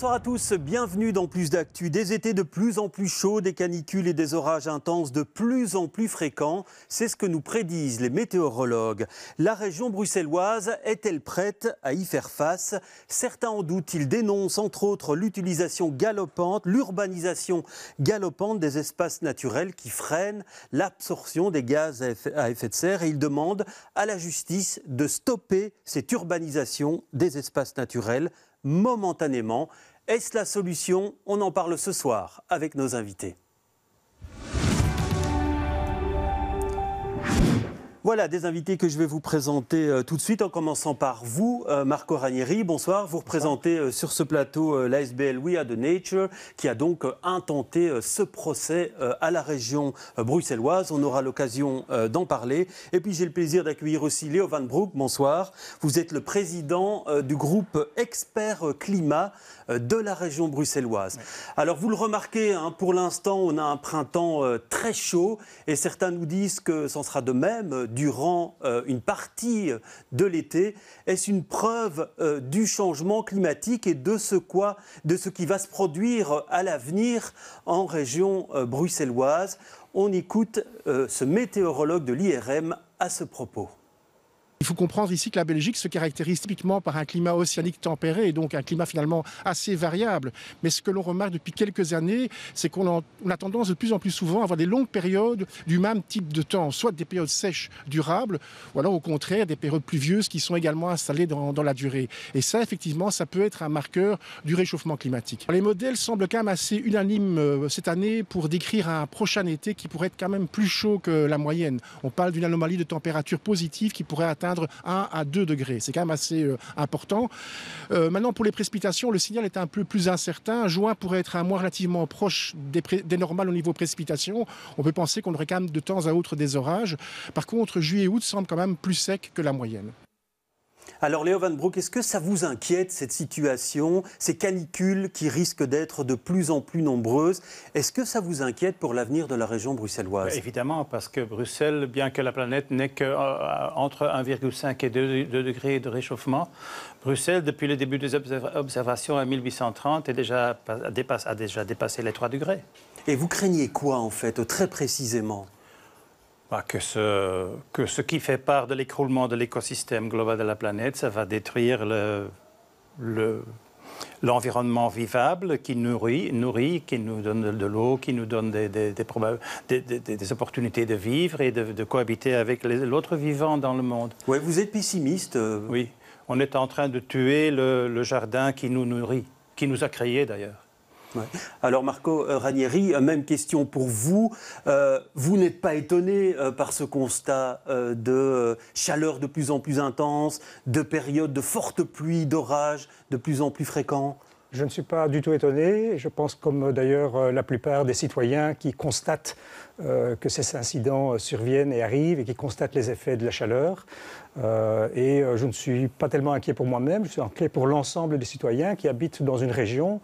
Bonsoir à tous, bienvenue dans Plus d'Actu. Des étés de plus en plus chauds, des canicules et des orages intenses de plus en plus fréquents. C'est ce que nous prédisent les météorologues. La région bruxelloise est-elle prête à y faire face? Certains en doutent. Ils dénoncent entre autres l'utilisation galopante, l'urbanisation galopante des espaces naturels qui freinent l'absorption des gaz à effet de serre. Et ils demandent à la justice de stopper cette urbanisation des espaces naturels momentanément. Est-ce la solution? On en parle ce soir avec nos invités. Voilà des invités que je vais vous présenter tout de suite, en commençant par vous, Marco Ranieri. Bonsoir. Vous représentez sur ce plateau l'ASBL We Are the Nature, qui a donc intenté ce procès à la région bruxelloise. On aura l'occasion d'en parler. Et puis j'ai le plaisir d'accueillir aussi Léo Van Broek. Bonsoir. Vous êtes le président du groupe Expert Climat de la région bruxelloise. Oui. Alors vous le remarquez, pour l'instant on a un printemps très chaud et certains nous disent que c'en sera de même durant une partie de l'été. Est-ce une preuve du changement climatique et de ce qui va se produire à l'avenir en région bruxelloise? On écoute ce météorologue de l'IRM à ce propos. Il faut comprendre ici que la Belgique se caractérise typiquement par un climat océanique tempéré et donc un climat finalement assez variable. Mais ce que l'on remarque depuis quelques années, c'est qu'on a tendance de plus en plus souvent à avoir des longues périodes du même type de temps, soit des périodes sèches durables, ou alors au contraire des périodes pluvieuses qui sont également installées dans la durée. Et ça, effectivement, ça peut être un marqueur du réchauffement climatique. Les modèles semblent quand même assez unanimes cette année pour décrire un prochain été qui pourrait être quand même plus chaud que la moyenne. On parle d'une anomalie de température positive qui pourrait atteindre 1 à 2 degrés. C'est quand même assez important. Maintenant, pour les précipitations, le signal est un peu plus incertain. Juin pourrait être un mois relativement proche des normales au niveau précipitations. On peut penser qu'on aurait quand même de temps à autre des orages. Par contre, juillet et août semblent quand même plus secs que la moyenne. Alors Léo Van Broek, est-ce que ça vous inquiète cette situation, ces canicules qui risquent d'être de plus en plus nombreuses? Est-ce que ça vous inquiète pour l'avenir de la région bruxelloise? Évidemment, parce que Bruxelles, bien que la planète n'ait qu'entre 1,5 et 2 degrés de réchauffement, Bruxelles, depuis le début des observations en 1830, a déjà dépassé les 3 degrés. Et vous craignez quoi en fait, très précisément? Que ce qui fait part de l'écroulement de l'écosystème global de la planète, ça va détruire l'environnement vivable qui nourrit, qui nous donne de l'eau, qui nous donne des opportunités de vivre et de cohabiter avec l'autre vivant dans le monde. Oui, vous êtes pessimiste. Oui, on est en train de tuer le jardin qui nous nourrit, qui nous a créés d'ailleurs. Ouais. Alors Marco Ranieri, même question pour vous. Vous n'êtes pas étonné par ce constat de chaleur de plus en plus intense, de périodes de fortes pluies, d'orages de plus en plus fréquents? Je ne suis pas du tout étonné. Je pense comme d'ailleurs la plupart des citoyens qui constatent que ces incidents surviennent et arrivent et qui constatent les effets de la chaleur. Et je ne suis pas tellement inquiet pour moi-même, je suis inquiet pour l'ensemble des citoyens qui habitent dans une région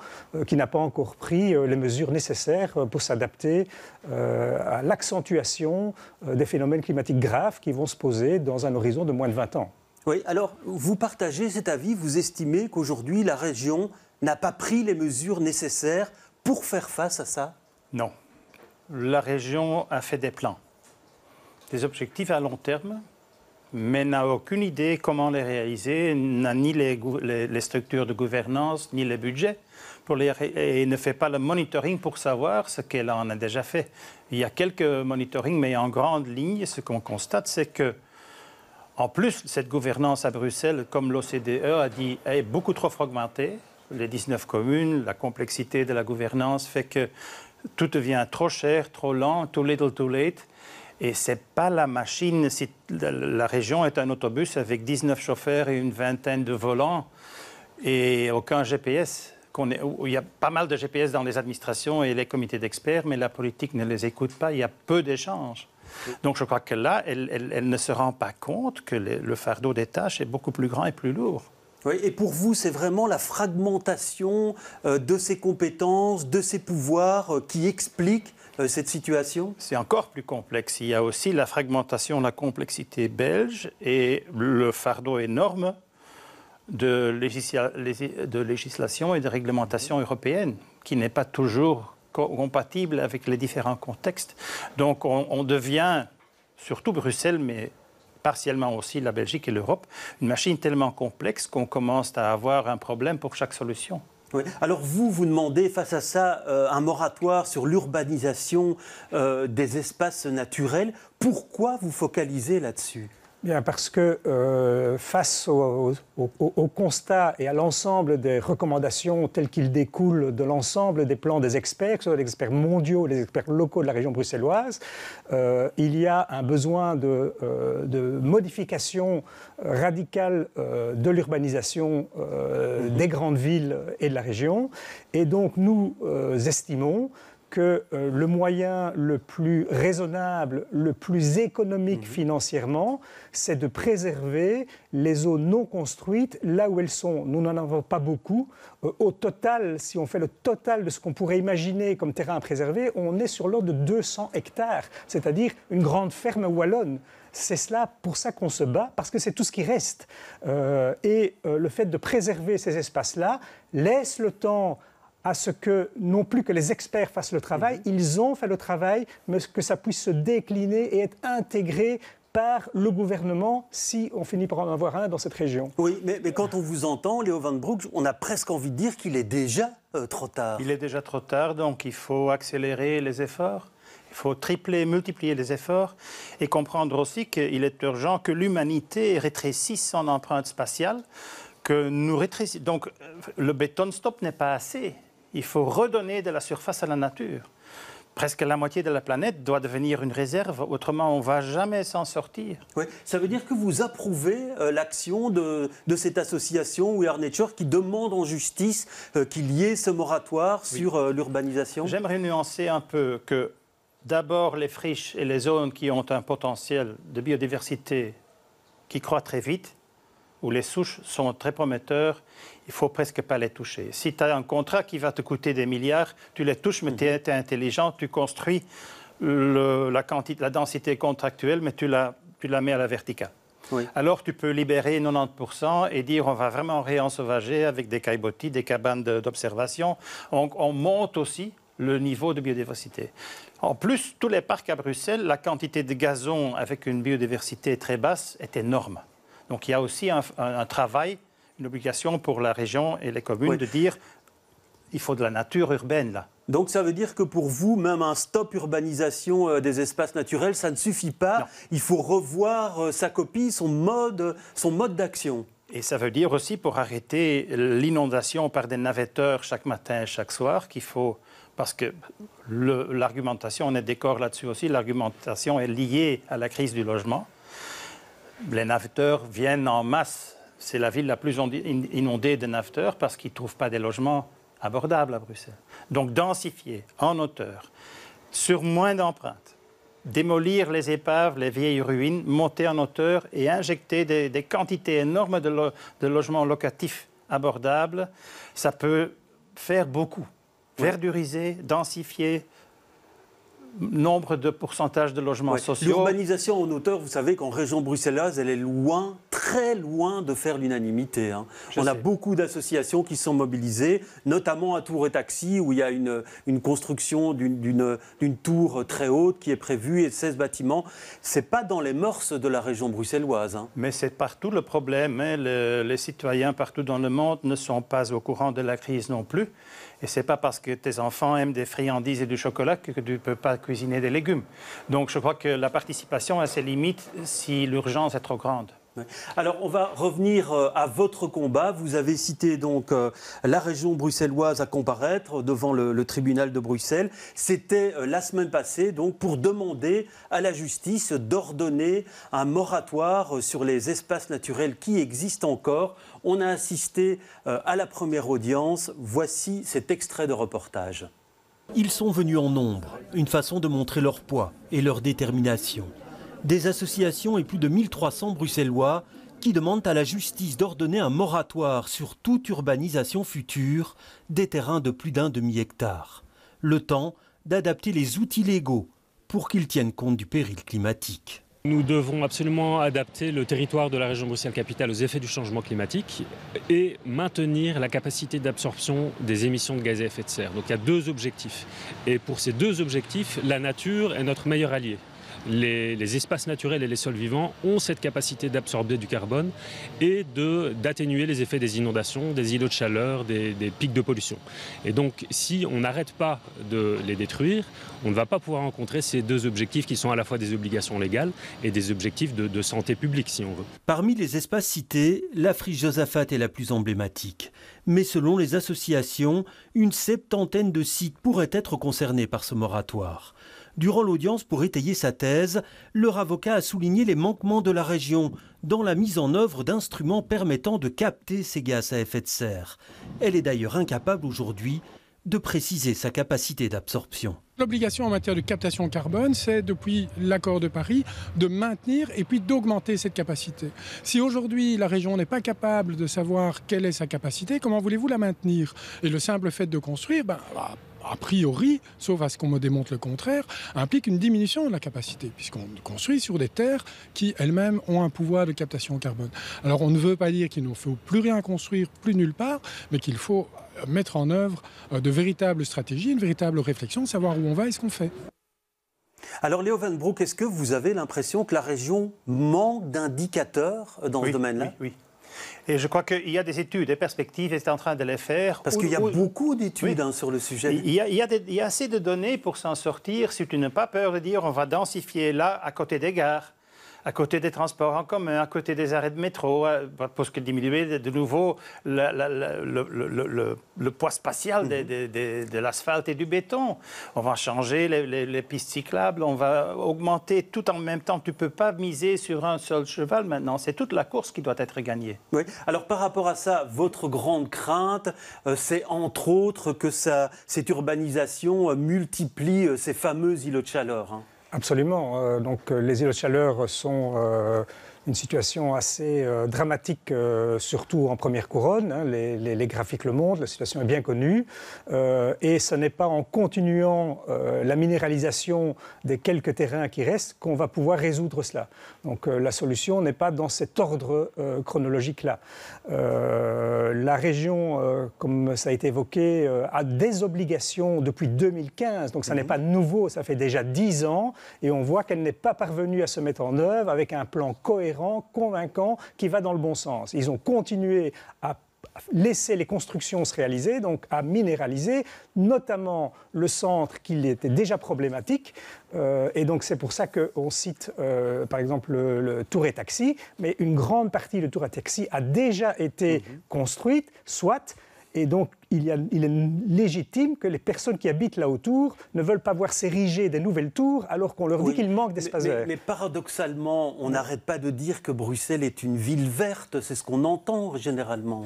qui n'a pas encore pris les mesures nécessaires pour s'adapter à l'accentuation des phénomènes climatiques graves qui vont se poser dans un horizon de moins de 20 ans. Oui, alors vous partagez cet avis, vous estimez qu'aujourd'hui la région n'a pas pris les mesures nécessaires pour faire face à ça? Non. La région a fait des plans, des objectifs à long terme, mais n'a aucune idée comment les réaliser, n'a ni les structures de gouvernance, ni les budgets, et ne fait pas le monitoring pour savoir ce qu'elle en a déjà fait. Il y a quelques monitorings, mais en grande ligne, ce qu'on constate, c'est que, en plus, cette gouvernance à Bruxelles, comme l'OCDE a dit, est beaucoup trop fragmentée. Les 19 communes, la complexité de la gouvernance fait que tout devient trop cher, trop lent, too little, too late. Et ce n'est pas la machine. Si la région est un autobus avec 19 chauffeurs et une vingtaine de volants et aucun GPS. Il y a pas mal de GPS dans les administrations et les comités d'experts, mais la politique ne les écoute pas. Il y a peu d'échanges. Donc je crois que là, elle ne se rend pas compte que le fardeau des tâches est beaucoup plus grand et plus lourd. Oui, et pour vous, c'est vraiment la fragmentation de ses compétences, de ses pouvoirs qui explique cette situation? C'est encore plus complexe. Il y a aussi la fragmentation, la complexité belge et le fardeau énorme de législation et de réglementation européenne qui n'est pas toujours compatible avec les différents contextes. Donc on devient, surtout Bruxelles, mais partiellement aussi la Belgique et l'Europe, une machine tellement complexe qu'on commence à avoir un problème pour chaque solution. Oui. Alors vous demandez face à ça un moratoire sur l'urbanisation des espaces naturels. Pourquoi vous focalisez là-dessus ? Bien, parce que face au constat et à l'ensemble des recommandations telles qu'ils découlent de l'ensemble des plans des experts, que ce soit les experts mondiaux, les experts locaux de la région bruxelloise, il y a un besoin de modification radicale de l'urbanisation des grandes villes et de la région. Et donc nous estimons que le moyen le plus raisonnable, le plus économique financièrement, c'est de préserver les zones non construites là où elles sont. Nous n'en avons pas beaucoup. Au total, si on fait le total de ce qu'on pourrait imaginer comme terrain à préserver, on est sur l'ordre de 200 hectares, c'est-à-dire une grande ferme wallonne. C'est pour ça qu'on se bat, parce que c'est tout ce qui reste. Le fait de préserver ces espaces-là laisse le temps à ce que, non plus que les experts fassent le travail, ils ont fait le travail, mais que ça puisse se décliner et être intégré par le gouvernement si on finit par en avoir un dans cette région. Oui, mais quand on vous entend, Léo Van Broek, on a presque envie de dire qu'il est déjà trop tard. Il est déjà trop tard, donc il faut accélérer les efforts. Il faut tripler, multiplier les efforts et comprendre aussi qu'il est urgent que l'humanité rétrécisse son empreinte spatiale, que nous rétrécissons. Donc le béton stop n'est pas assez. Il faut redonner de la surface à la nature. Presque la moitié de la planète doit devenir une réserve, autrement on ne va jamais s'en sortir. Oui. Ça veut dire que vous approuvez l'action de cette association We Are Nature qui demande en justice qu'il y ait ce moratoire sur l'urbanisation ? J'aimerais nuancer un peu que d'abord les friches et les zones qui ont un potentiel de biodiversité qui croît très vite, où les souches sont très prometteurs, il ne faut presque pas les toucher. Si tu as un contrat qui va te coûter des milliards, tu les touches, mais tu es intelligent, tu construis la densité contractuelle, mais tu la mets à la verticale. Oui. Alors tu peux libérer 90% et dire on va vraiment réensauvager avec des caillebotis, des cabanes d'observation. On monte aussi le niveau de biodiversité. En plus, tous les parcs à Bruxelles, la quantité de gazon avec une biodiversité très basse est énorme. Donc il y a aussi un travail, une obligation pour la région et les communes de dire il faut de la nature urbaine là. Donc ça veut dire que pour vous, même un stop urbanisation des espaces naturels, ça ne suffit pas. Non. Il faut revoir sa copie, son mode d'action. Et ça veut dire aussi pour arrêter l'inondation par des navetteurs chaque matin et chaque soir qu'il faut... Parce que l'argumentation, on est d'accord là-dessus aussi, l'argumentation est liée à la crise du logement. Les navetteurs viennent en masse. C'est la ville la plus inondée de navetteurs parce qu'ils ne trouvent pas des logements abordables à Bruxelles. Donc densifier en hauteur, sur moins d'empreintes, démolir les épaves, les vieilles ruines, monter en hauteur et injecter des quantités énormes de logements locatifs abordables, ça peut faire beaucoup. Verduriser, densifier, nombre de pourcentage de logements sociaux. L'urbanisation en hauteur, vous savez qu'en région bruxelloise, elle est loin, très loin de faire l'unanimité. On a beaucoup d'associations qui sont mobilisées, notamment à Tour et Taxi, où il y a une construction d'une tour très haute qui est prévue et 16 bâtiments. Ce n'est pas dans les mœurs de la région bruxelloise. Mais c'est partout le problème. Les citoyens partout dans le monde ne sont pas au courant de la crise non plus. Et ce n'est pas parce que tes enfants aiment des friandises et du chocolat que tu ne peux pas cuisiner des légumes. Donc je crois que la participation a ses limites si l'urgence est trop grande. Alors on va revenir à votre combat. Vous avez cité donc la région bruxelloise à comparaître devant le tribunal de Bruxelles. C'était la semaine passée donc pour demander à la justice d'ordonner un moratoire sur les espaces naturels qui existent encore. On a assisté à la première audience. Voici cet extrait de reportage. Ils sont venus en nombre, une façon de montrer leur poids et leur détermination. Des associations et plus de 1300 Bruxellois qui demandent à la justice d'ordonner un moratoire sur toute urbanisation future des terrains de plus d'un demi-hectare. Le temps d'adapter les outils légaux pour qu'ils tiennent compte du péril climatique. Nous devons absolument adapter le territoire de la région Bruxelles-Capitale aux effets du changement climatique et maintenir la capacité d'absorption des émissions de gaz à effet de serre. Donc il y a 2 objectifs. Et pour ces 2 objectifs, la nature est notre meilleur allié. Les espaces naturels et les sols vivants ont cette capacité d'absorber du carbone et d'atténuer les effets des inondations, des îlots de chaleur, des pics de pollution. Et donc, si on n'arrête pas de les détruire, on ne va pas pouvoir rencontrer ces 2 objectifs qui sont à la fois des obligations légales et des objectifs de santé publique, si on veut. Parmi les espaces cités, la friche Josaphat est la plus emblématique. Mais selon les associations, une 70aine de sites pourraient être concernés par ce moratoire. Durant l'audience, pour étayer sa thèse, leur avocat a souligné les manquements de la région dans la mise en œuvre d'instruments permettant de capter ces gaz à effet de serre. Elle est d'ailleurs incapable aujourd'hui de préciser sa capacité d'absorption. L'obligation en matière de captation carbone, c'est depuis l'accord de Paris de maintenir et puis d'augmenter cette capacité. Si aujourd'hui la région n'est pas capable de savoir quelle est sa capacité, comment voulez-vous la maintenir? Et le simple fait de construire, a priori, sauf à ce qu'on me démontre le contraire, implique une diminution de la capacité, puisqu'on construit sur des terres qui elles-mêmes ont un pouvoir de captation carbone. Alors on ne veut pas dire qu'il ne faut plus rien construire, plus nulle part, mais qu'il faut mettre en œuvre de véritables stratégies, une véritable réflexion, savoir où on va et ce qu'on fait. Alors Léo Van Broek, est-ce que vous avez l'impression que la région manque d'indicateurs dans ce domaine-là? Oui. Et je crois qu'il y a des études, des perspectives, et c'est en train de les faire. Parce qu'il y a beaucoup d'études sur le sujet. Il y a assez de données pour s'en sortir, si tu n'as pas peur de dire on va densifier là, à côté des gares, à côté des transports en commun, à côté des arrêts de métro, pour diminuer de nouveau le poids spatial de l'asphalte et du béton. On va changer les pistes cyclables, on va augmenter tout en même temps. Tu ne peux pas miser sur un seul cheval maintenant. C'est toute la course qui doit être gagnée. Oui. Alors par rapport à ça, votre grande crainte, c'est entre autres que cette urbanisation multiplie ces fameux îlots de chaleur, hein. Absolument. Donc les îlots de chaleur sont une situation assez dramatique, surtout en première couronne. Hein. Les graphiques le montrent, la situation est bien connue. Et ce n'est pas en continuant la minéralisation des quelques terrains qui restent qu'on va pouvoir résoudre cela. Donc la solution n'est pas dans cet ordre chronologique-là. La région, comme ça a été évoqué, a des obligations depuis 2015. Donc ça n'est pas nouveau, ça fait déjà 10 ans. Et on voit qu'elle n'est pas parvenue à se mettre en œuvre avec un plan cohérent, convaincant, qui va dans le bon sens. Ils ont continué à laisser les constructions se réaliser, donc à minéraliser, notamment le centre qui était déjà problématique. Et donc c'est pour ça qu'on cite par exemple le Tour et Taxi, mais une grande partie du Tour et Taxi a déjà été construite, soit. Et donc, il est légitime que les personnes qui habitent là autour ne veulent pas voir s'ériger des nouvelles tours alors qu'on leur dit qu'il manque d'espace vert. Mais paradoxalement, on n'arrête pas de dire que Bruxelles est une ville verte. C'est ce qu'on entend généralement.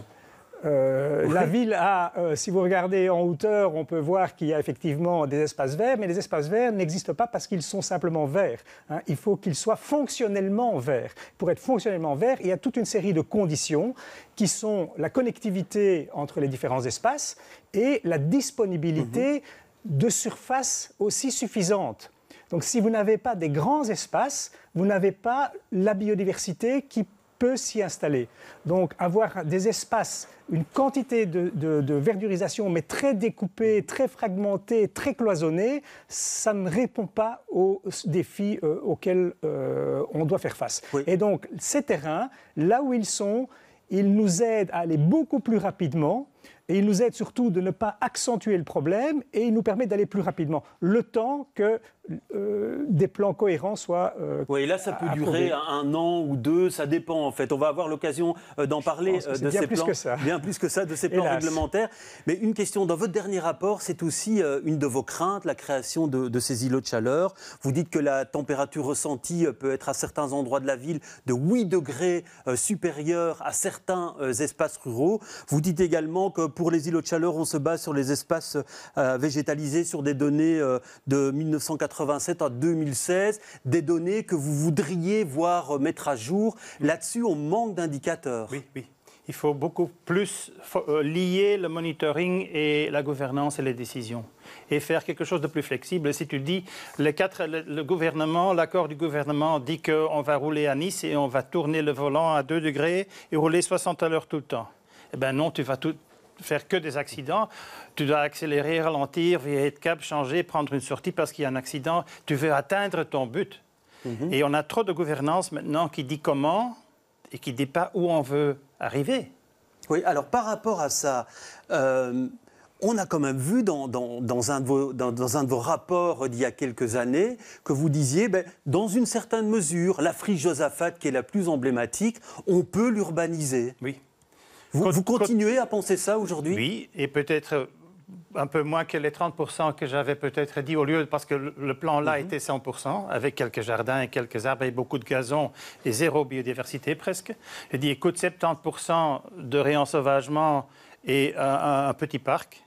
La ville a, si vous regardez en hauteur, on peut voir qu'il y a effectivement des espaces verts, mais les espaces verts n'existent pas parce qu'ils sont simplement verts. Hein. Il faut qu'ils soient fonctionnellement verts. Pour être fonctionnellement verts, il y a toute une série de conditions qui sont la connectivité entre les différents espaces et la disponibilité de surfaces aussi suffisantes. Donc si vous n'avez pas des grands espaces, vous n'avez pas la biodiversité qui peut s'y installer. Donc avoir des espaces, une quantité de verdurisation, mais très découpée, très fragmentée, très cloisonnée, ça ne répond pas aux défis auxquels on doit faire face. Oui. Et donc ces terrains, là où ils sont, ils nous aident à aller beaucoup plus rapidement. Et il nous aide surtout de ne pas accentuer le problème et il nous permet d'aller plus rapidement, le temps que des plans cohérents soient oui, là, ça peut durer 1 an ou 2, ça dépend en fait. On va avoir l'occasion d'en parler de ces plans. Bien plus que ça, de ces plans réglementaires. Mais une question, dans votre dernier rapport, c'est aussi une de vos craintes, la création de ces îlots de chaleur. Vous dites que la température ressentie peut être à certains endroits de la ville de 8 degrés supérieure à certains espaces ruraux. Vous dites également que pour les îlots de chaleur, on se base sur les espaces végétalisés, sur des données de 1987 à 2016, des données que vous voudriez voir mettre à jour. Là-dessus, on manque d'indicateurs. Oui. il faut beaucoup plus lier le monitoring et la gouvernance et les décisions et faire quelque chose de plus flexible. Si tu dis, le gouvernement, l'accord du gouvernement dit qu'on va rouler à Nice et on va tourner le volant à 2 degrés et rouler 60 à l'heure tout le temps. Eh bien non, tu vas faire que des accidents. Tu dois accélérer, ralentir, virer de cap, changer, prendre une sortie parce qu'il y a un accident. Tu veux atteindre ton but. Et on a trop de gouvernance maintenant qui dit comment et qui ne dit pas où on veut arriver. Oui, alors par rapport à ça, on a quand même vu dans un de vos rapports d'il y a quelques années que vous disiez, dans une certaine mesure, la friche Josaphat, qui est la plus emblématique, on peut l'urbaniser. Oui. Vous continuez à penser ça aujourd'hui? Oui, et peut-être un peu moins que les 30% que j'avais peut-être dit au lieu, parce que le plan là était 100%, avec quelques jardins et quelques arbres et beaucoup de gazon et zéro biodiversité presque. J'ai dit, écoute, 70% de réensauvagement et un petit parc,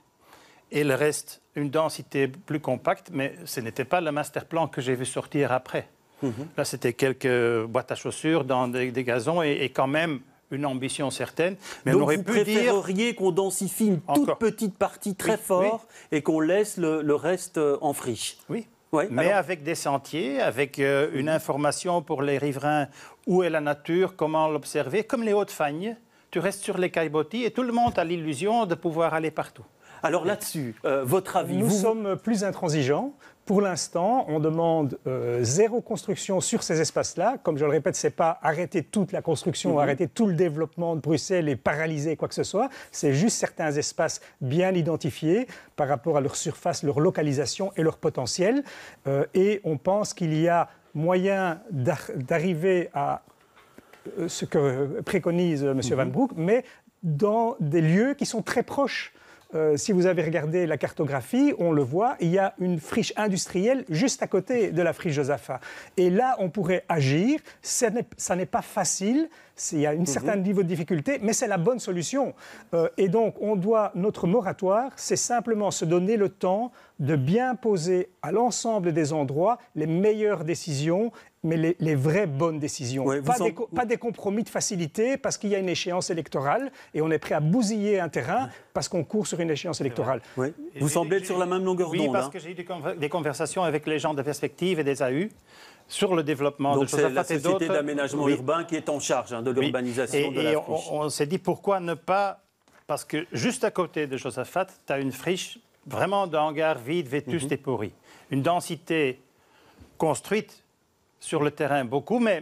et le reste, une densité plus compacte, mais ce n'était pas le master plan que j'ai vu sortir après. Là, c'était quelques boîtes à chaussures dans des gazons et quand même une ambition certaine. Mais donc on aurait vous pu préféreriez qu'on densifie une toute petite partie très fort et qu'on laisse le reste en friche? Oui. Ouais, mais alors... avec des sentiers, avec une information pour les riverains, où est la nature, comment l'observer. Comme les Hautes-Fagnes, tu restes sur les caillebotis et tout le monde a l'illusion de pouvoir aller partout. Alors là-dessus, votre avis? Nous sommes plus intransigeants. Pour l'instant, on demande zéro construction sur ces espaces-là. Comme je le répète, ce n'est pas arrêter toute la construction, arrêter tout le développement de Bruxelles et paralyser quoi que ce soit. C'est juste certains espaces bien identifiés par rapport à leur surface, leur localisation et leur potentiel. Et on pense qu'il y a moyen d'arriver à ce que préconise M. Van Broek, mais dans des lieux qui sont très proches. Si vous avez regardé la cartographie, on le voit, il y a une friche industrielle juste à côté de la friche Josaphat. Et là, on pourrait agir. Ça n'est pas facile, il y a un certain niveau de difficulté, mais c'est la bonne solution. Et donc, notre moratoire, c'est simplement se donner le temps de bien poser à l'ensemble des endroits les meilleures décisions, mais les vraies bonnes décisions. Ouais, pas des compromis de facilité parce qu'il y a une échéance électorale et on est prêt à bousiller un terrain parce qu'on court sur une échéance électorale. Ouais. Vous semblez être sur la même longueur d'onde. Oui, parce que j'ai eu des conversations avec les gens de Perspective et des AU sur le développement de Josaphat. Donc c'est la Société d'aménagement urbain qui est en charge de l'urbanisation de la friche. On s'est dit pourquoi ne pas... Parce que juste à côté de Josaphat, tu as une friche vraiment de hangar vide, vétuste et pourri. Une densité construite sur le terrain, beaucoup, mais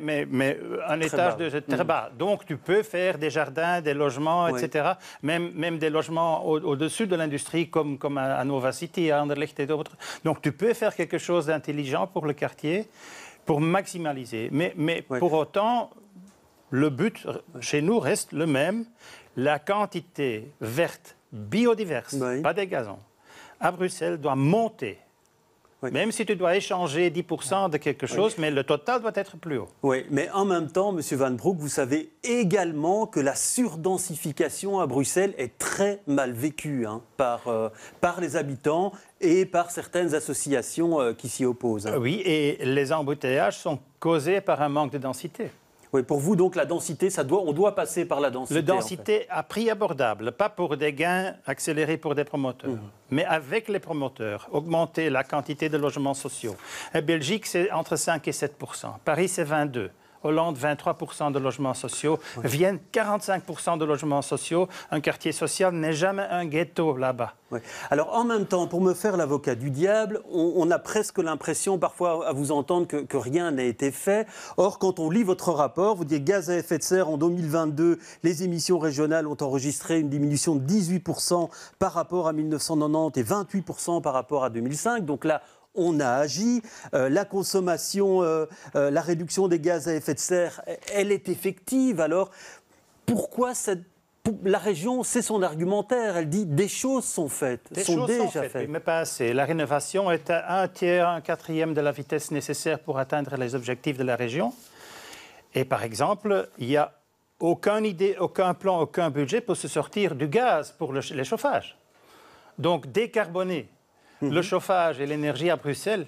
un étage très bas. Donc, tu peux faire des jardins, des logements, etc. Même des logements au-dessus de l'industrie, comme à Nova City, à Anderlecht et d'autres. Donc, tu peux faire quelque chose d'intelligent pour le quartier, pour maximaliser. Mais pour autant, le but, chez nous, reste le même. La quantité verte, biodiverse, pas des gazons, à Bruxelles, doit monter. Oui. Même si tu dois échanger 10% de quelque chose, mais le total doit être plus haut. Oui, mais en même temps, M. Van Broek, vous savez également que la surdensification à Bruxelles est très mal vécue par les habitants et par certaines associations qui s'y opposent. Oui, et les embouteillages sont causés par un manque de densité. Oui, pour vous, donc, la densité, on doit passer par la densité. La densité à prix abordable, pas pour des gains accélérés pour des promoteurs, mais avec les promoteurs, augmenter la quantité de logements sociaux. En Belgique, c'est entre 5 et 7%. Paris, c'est 22%. Hollande, 23% de logements sociaux. Vienne, 45% de logements sociaux. Un quartier social n'est jamais un ghetto là-bas. Oui. Alors, en même temps, pour me faire l'avocat du diable, on a presque l'impression, parfois, à vous entendre, que rien n'a été fait. Or, quand on lit votre rapport, vous dites gaz à effet de serre, en 2022, les émissions régionales ont enregistré une diminution de 18% par rapport à 1990 et 28% par rapport à 2005. Donc là, on a agi. La consommation, la réduction des gaz à effet de serre, elle est effective. Alors, pourquoi la région, c'est son argumentaire. Elle dit des choses sont faites, sont déjà faites. Mais pas assez. La rénovation est à 1/3, 1/4 de la vitesse nécessaire pour atteindre les objectifs de la région. Et par exemple, il n'y a aucune idée, aucun plan, aucun budget pour se sortir du gaz pour les chauffages. Donc, décarboner le chauffage et l'énergie à Bruxelles,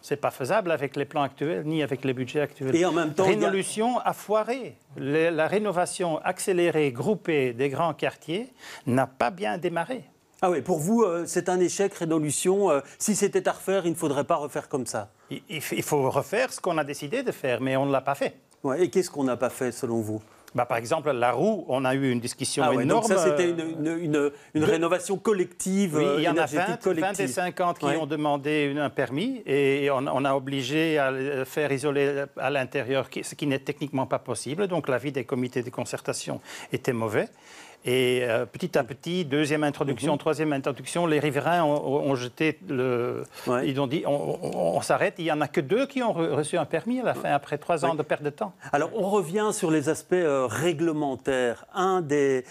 Ce n'est pas faisable avec les plans actuels ni avec les budgets actuels. Et en même temps, Rénolution a foiré. La rénovation accélérée, groupée des grands quartiers n'a pas bien démarré. Ah oui, pour vous, c'est un échec, Rénolution. Si c'était à refaire, il ne faudrait pas refaire comme ça. Il faut refaire ce qu'on a décidé de faire, mais on ne l'a pas fait. Ouais, et qu'est-ce qu'on n'a pas fait, selon vous? Par exemple, la roue, on a eu une discussion énorme. Donc ça, c'était une rénovation collective, oui, il y en a énergétique 20 et 50 qui ont demandé un permis et on a obligé à le faire isoler à l'intérieur, ce qui n'est techniquement pas possible. Donc l'avis des comités de concertation était mauvais. Et petit à petit, deuxième introduction, troisième introduction, les riverains ont jeté le... Ouais. Ils ont dit, on s'arrête. Il n'y en a que 2 qui ont reçu un permis à la fin, après 3 ans de perte de temps. Alors, on revient sur les aspects réglementaires. Un des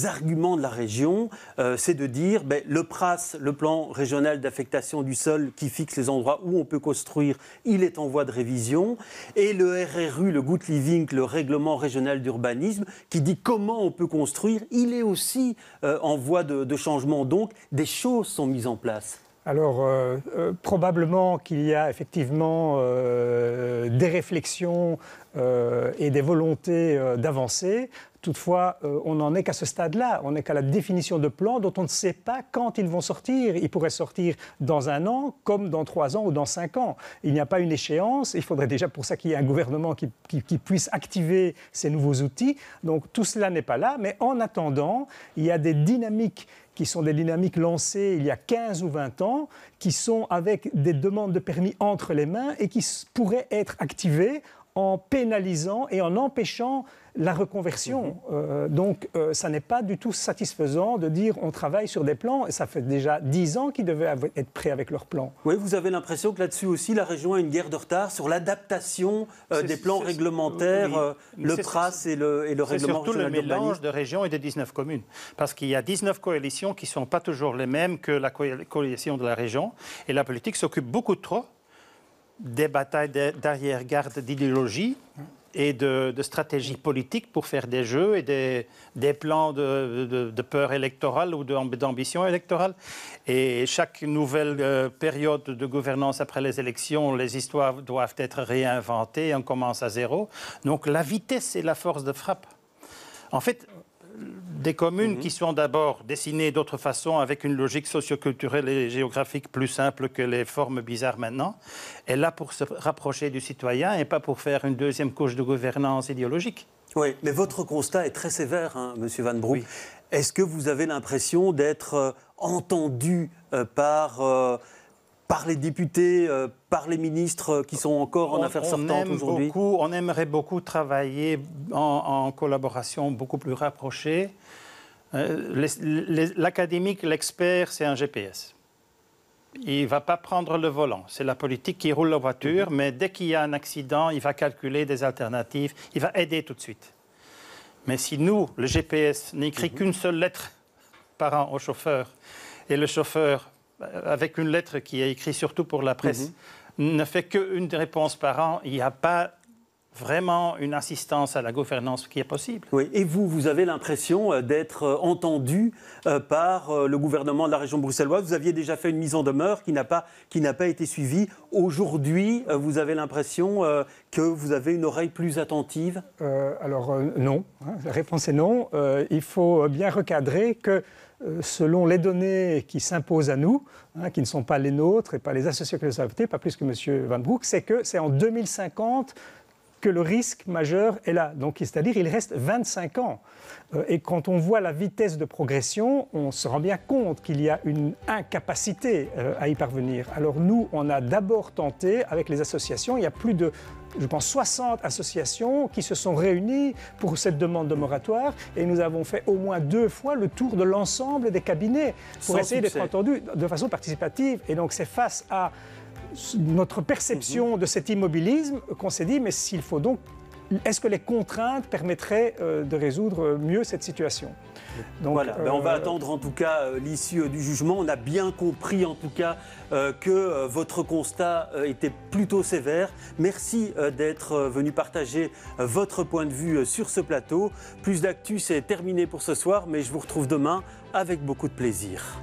arguments de la région, c'est de dire, le PRAS, le plan régional d'affectation du sol, qui fixe les endroits où on peut construire, il est en voie de révision. Et le RRU, le Good Living, le règlement régional d'urbanisme, qui dit comment on peut construire, il est aussi en voie de changement. Donc, des choses sont mises en place. Alors, probablement qu'il y a effectivement des réflexions et des volontés d'avancer. Toutefois, on n'en est qu'à ce stade-là. On n'est qu'à la définition de plans dont on ne sait pas quand ils vont sortir. Ils pourraient sortir dans 1 an, comme dans 3 ans ou dans 5 ans. Il n'y a pas une échéance. Il faudrait déjà pour ça qu'il y ait un gouvernement qui puisse activer ces nouveaux outils. Donc tout cela n'est pas là. Mais en attendant, il y a des dynamiques qui sont des dynamiques lancées il y a 15 ou 20 ans, qui sont avec des demandes de permis entre les mains et qui pourraient être activées en pénalisant et en empêchant la reconversion. Donc, ça n'est pas du tout satisfaisant de dire on travaille sur des plans. Et ça fait déjà 10 ans qu'ils devaient être prêts avec leurs plans. Oui, vous avez l'impression que là-dessus aussi, la région a une guerre de retard sur l'adaptation des plans réglementaires, le PRAS et le règlement régional d'urbanisme. C'est surtout le mélange de régions et de 19 communes. Parce qu'il y a 19 coalitions qui ne sont pas toujours les mêmes que la coalition de la région. Et la politique s'occupe beaucoup trop des batailles d'arrière-garde d'idéologie et de stratégie politique pour faire des jeux et des plans de peur électorale ou d'ambition électorale. Et chaque nouvelle période de gouvernance après les élections, les histoires doivent être réinventées, on commence à zéro. Donc la vitesse et la force de frappe. En fait, des communes qui sont d'abord dessinées d'autre façon, avec une logique socioculturelle et géographique plus simple que les formes bizarres maintenant, est là pour se rapprocher du citoyen et pas pour faire une deuxième couche de gouvernance idéologique. Oui, mais votre constat est très sévère, Monsieur Van Broek. Oui. Est-ce que vous avez l'impression d'être entendu par les députés, par les ministres qui sont encore en affaires sortantes aujourd'hui? On aimerait beaucoup travailler en collaboration beaucoup plus rapprochée. L'académique, l'expert, c'est un GPS. Il ne va pas prendre le volant. C'est la politique qui roule la voiture, mais dès qu'il y a un accident, il va calculer des alternatives, il va aider tout de suite. Mais si nous, le GPS, n'écrit qu'une seule lettre par an au chauffeur, et le chauffeur, avec une lettre qui est écrite surtout pour la presse, ne fait qu'une réponse par an, il n'y a pas vraiment une assistance à la gouvernance qui est possible. Oui, et vous avez l'impression d'être entendu par le gouvernement de la région bruxelloise. Vous aviez déjà fait une mise en demeure qui n'a pas été suivie. Aujourd'hui, vous avez l'impression que vous avez une oreille plus attentive? Non. La réponse est non. Il faut bien recadrer que selon les données qui s'imposent à nous, qui ne sont pas les nôtres et pas les associations que nous avons votées, pas plus que M. Van Broek, c'est que c'est en 2050 que le risque majeur est là. Donc, c'est-à-dire il reste 25 ans. Et quand on voit la vitesse de progression, on se rend bien compte qu'il y a une incapacité à y parvenir. Alors nous, on a d'abord tenté avec les associations, il y a plus de, je pense, 60 associations qui se sont réunies pour cette demande de moratoire et nous avons fait au moins 2 fois le tour de l'ensemble des cabinets pour essayer d'être entendus de façon participative. Et donc c'est face à notre perception de cet immobilisme qu'on s'est dit, mais s'il faut donc, est-ce que les contraintes permettraient de résoudre mieux cette situation? Donc, voilà, on va attendre en tout cas l'issue du jugement. On a bien compris en tout cas que votre constat était plutôt sévère. Merci d'être venu partager votre point de vue sur ce plateau. Plus d'actu, c'est terminé pour ce soir, mais je vous retrouve demain avec beaucoup de plaisir.